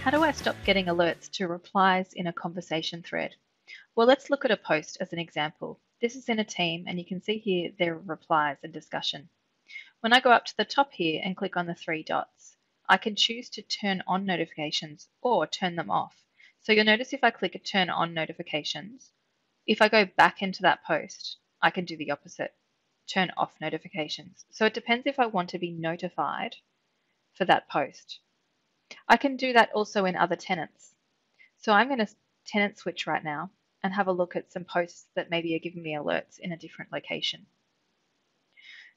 How do I stop getting alerts to replies in a conversation thread? Well, let's look at a post as an example. This is in a team, and you can see here there are replies and discussion. When I go up to the top here and click on the three dots, I can choose to turn on notifications or turn them off. So you'll notice if I click turn on notifications, if I go back into that post, I can do the opposite, turn off notifications. So it depends if I want to be notified for that post. I can do that also in other tenants. So I'm going to tenant switch right now and have a look at some posts that maybe are giving me alerts in a different location.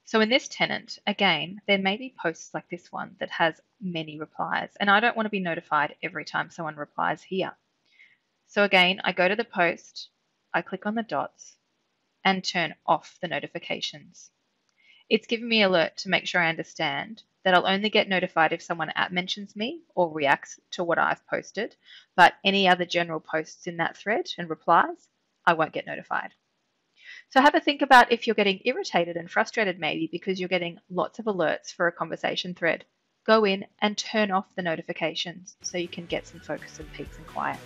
So in this tenant, again, there may be posts like this one that has many replies, and I don't want to be notified every time someone replies here. So again, I go to the post, I click on the dots and turn off the notifications. It's given me an alert to make sure I understand that I'll only get notified if someone mentions me or reacts to what I've posted, but any other general posts in that thread and replies, I won't get notified. So have a think about if you're getting irritated and frustrated maybe because you're getting lots of alerts for a conversation thread. Go in and turn off the notifications so you can get some focus and peace and quiet.